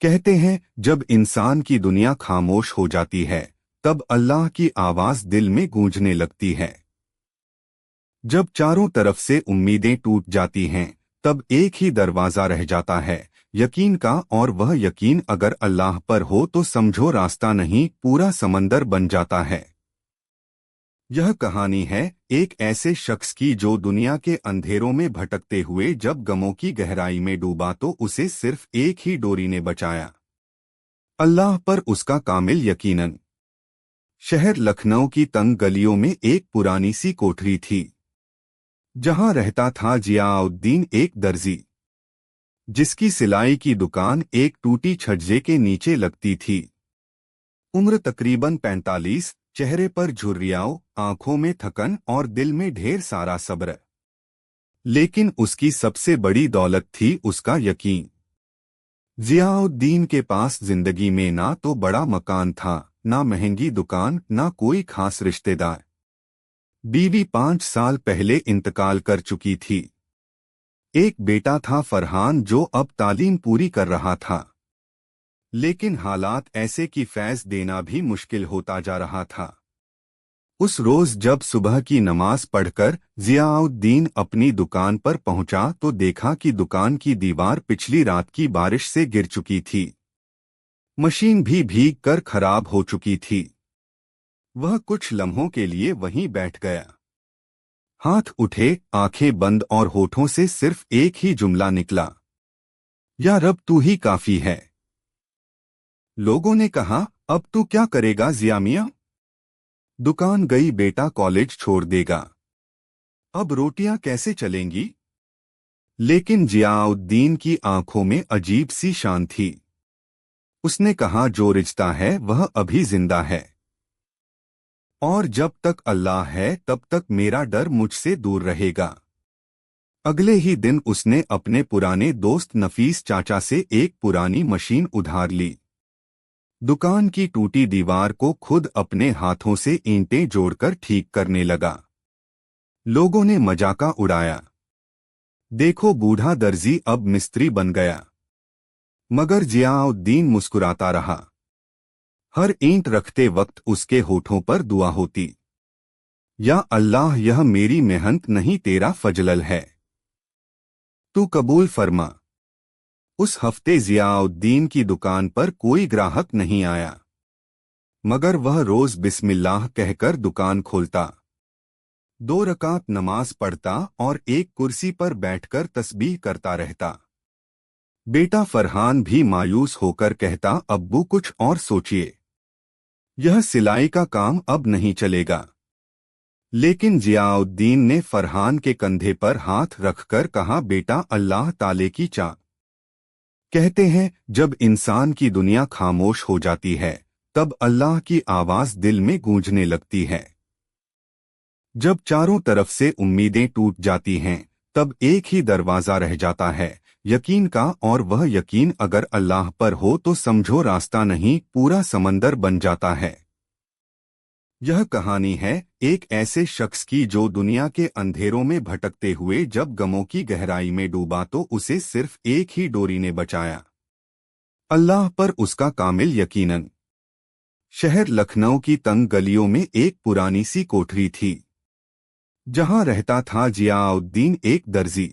कहते हैं जब इंसान की दुनिया खामोश हो जाती है तब अल्लाह की आवाज दिल में गूंजने लगती है। जब चारों तरफ से उम्मीदें टूट जाती हैं तब एक ही दरवाजा रह जाता है, यकीन का। और वह यकीन अगर अल्लाह पर हो तो समझो रास्ता नहीं पूरा समंदर बन जाता है। यह कहानी है एक ऐसे शख्स की जो दुनिया के अंधेरों में भटकते हुए जब गमों की गहराई में डूबा तो उसे सिर्फ एक ही डोरी ने बचाया, अल्लाह पर उसका कामिल यकीनन। शहर लखनऊ की तंग गलियों में एक पुरानी सी कोठरी थी जहां रहता था जियाउद्दीन, एक दर्जी जिसकी सिलाई की दुकान एक टूटी छज्जे के नीचे लगती थी। उम्र तकरीबन 45, चेहरे पर झुर्रियाँ, आंखों में थकन और दिल में ढेर सारा सब्र। लेकिन उसकी सबसे बड़ी दौलत थी उसका यकीन। जियाउद्दीन के पास जिंदगी में ना तो बड़ा मकान था, ना महंगी दुकान, ना कोई खास रिश्तेदार। बीवी 5 साल पहले इंतकाल कर चुकी थी। एक बेटा था फरहान जो अब तालीम पूरी कर रहा था। लेकिन हालात ऐसे कि फैज़ देना भी मुश्किल होता जा रहा था। उस रोज जब सुबह की नमाज पढ़कर जियाउद्दीन अपनी दुकान पर पहुंचा तो देखा कि दुकान की दीवार पिछली रात की बारिश से गिर चुकी थी। मशीन भी भीग कर खराब हो चुकी थी। वह कुछ लम्हों के लिए वहीं बैठ गया। हाथ उठे, आंखें बंद और होठों से सिर्फ एक ही जुमला निकला, या रब तू ही काफी है। लोगों ने कहा, अब तू क्या करेगा जिया मियां? दुकान गई, बेटा कॉलेज छोड़ देगा, अब रोटियां कैसे चलेंगी? लेकिन जियाउद्दीन की आंखों में अजीब सी शान थी। उसने कहा, जो रिश्ता है वह अभी जिंदा है, और जब तक अल्लाह है तब तक मेरा डर मुझसे दूर रहेगा। अगले ही दिन उसने अपने पुराने दोस्त नफीस चाचा से एक पुरानी मशीन उधार ली। दुकान की टूटी दीवार को खुद अपने हाथों से ईंटें जोड़कर ठीक करने लगा। लोगों ने मजाका उड़ाया, देखो बूढ़ा दर्जी अब मिस्त्री बन गया। मगर जियाउद्दीन मुस्कुराता रहा। हर ईंट रखते वक्त उसके होठों पर दुआ होती, या अल्लाह यह मेरी मेहनत नहीं तेरा फजलल है, तू कबूल फरमा। उस हफ्ते जियाउद्दीन की दुकान पर कोई ग्राहक नहीं आया, मगर वह रोज बिस्मिल्लाह कहकर दुकान खोलता, 2 रकात नमाज पढ़ता और एक कुर्सी पर बैठकर तस्बीह करता रहता। बेटा फरहान भी मायूस होकर कहता, अब्बू कुछ और सोचिए, यह सिलाई का काम अब नहीं चलेगा। लेकिन जियाउद्दीन ने फरहान के कंधे पर हाथ रखकर कहा, बेटा अल्लाह ताले की चाह। कहते हैं जब इंसान की दुनिया खामोश हो जाती है तब अल्लाह की आवाज दिल में गूंजने लगती है। जब चारों तरफ से उम्मीदें टूट जाती हैं तब एक ही दरवाजा रह जाता है, यकीन का। और वह यकीन अगर अल्लाह पर हो तो समझो रास्ता नहीं पूरा समंदर बन जाता है। यह कहानी है एक ऐसे शख्स की जो दुनिया के अंधेरों में भटकते हुए जब गमों की गहराई में डूबा तो उसे सिर्फ एक ही डोरी ने बचाया, अल्लाह पर उसका कामिल यकीनन। शहर लखनऊ की तंग गलियों में एक पुरानी सी कोठरी थी जहां रहता था जियाउद्दीन, एक दर्जी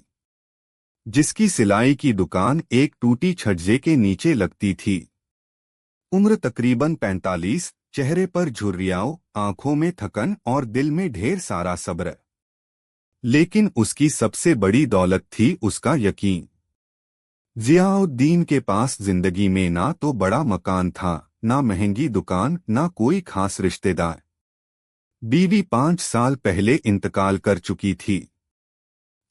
जिसकी सिलाई की दुकान एक टूटी छज्जे के नीचे लगती थी। उम्र तकरीबन 45, चेहरे पर झुर्रियाँ, आंखों में थकन और दिल में ढेर सारा सब्र। लेकिन उसकी सबसे बड़ी दौलत थी उसका यकीन। जियाउद्दीन के पास जिंदगी में ना तो बड़ा मकान था, ना महंगी दुकान, ना कोई खास रिश्तेदार। बीवी 5 साल पहले इंतकाल कर चुकी थी।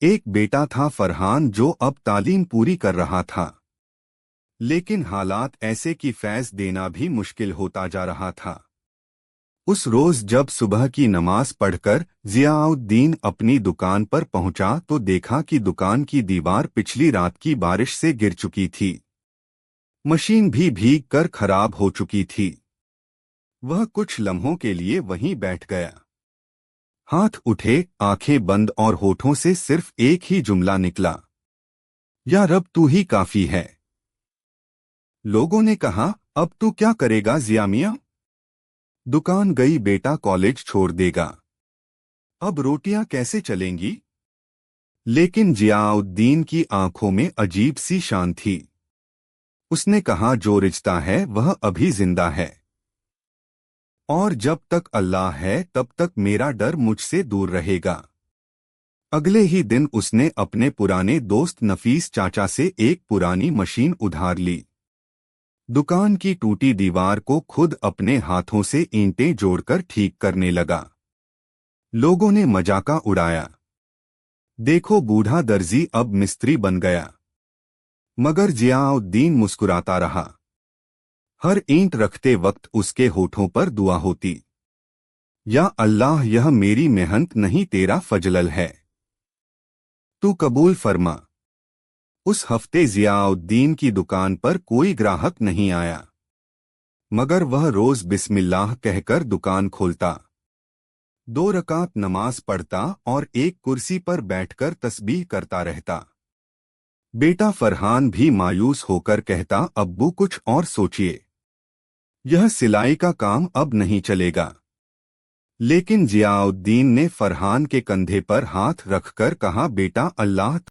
एक बेटा था फरहान जो अब तालीम पूरी कर रहा था। लेकिन हालात ऐसे कि फैज़ देना भी मुश्किल होता जा रहा था। उस रोज जब सुबह की नमाज पढ़कर जियाउद्दीन अपनी दुकान पर पहुंचा तो देखा कि दुकान की दीवार पिछली रात की बारिश से गिर चुकी थी। मशीन भी भीग कर खराब हो चुकी थी। वह कुछ लम्हों के लिए वहीं बैठ गया। हाथ उठे, आंखें बंद और होठों से सिर्फ एक ही जुमला निकला, या रब तू ही काफी है। लोगों ने कहा, अब तू क्या करेगा जिया मियां? दुकान गई, बेटा कॉलेज छोड़ देगा। अब रोटियां कैसे चलेंगी? लेकिन जियाउद्दीन की आंखों में अजीब सी शान थी। उसने कहा, जो रिश्ता है वह अभी जिंदा है, और जब तक अल्लाह है तब तक मेरा डर मुझसे दूर रहेगा। अगले ही दिन उसने अपने पुराने दोस्त नफीस चाचा से एक पुरानी मशीन उधार ली। दुकान की टूटी दीवार को खुद अपने हाथों से ईंटें जोड़कर ठीक करने लगा। लोगों ने मजाका उड़ाया, देखो बूढ़ा दर्जी अब मिस्त्री बन गया। मगर जियाउद्दीन मुस्कुराता रहा। हर ईंट रखते वक्त उसके होठों पर दुआ होती, या अल्लाह, यह मेरी मेहनत नहीं तेरा फजलल है, तू कबूल फरमा। उस हफ्ते जियाउद्दीन की दुकान पर कोई ग्राहक नहीं आया, मगर वह रोज बिस्मिल्लाह कहकर दुकान खोलता, 2 रकात नमाज पढ़ता और एक कुर्सी पर बैठकर तस्बीह करता रहता। बेटा फरहान भी मायूस होकर कहता, अब्बू कुछ और सोचिए, यह सिलाई का काम अब नहीं चलेगा। लेकिन जियाउद्दीन ने फरहान के कंधे पर हाथ रखकर कहा, बेटा अल्लाह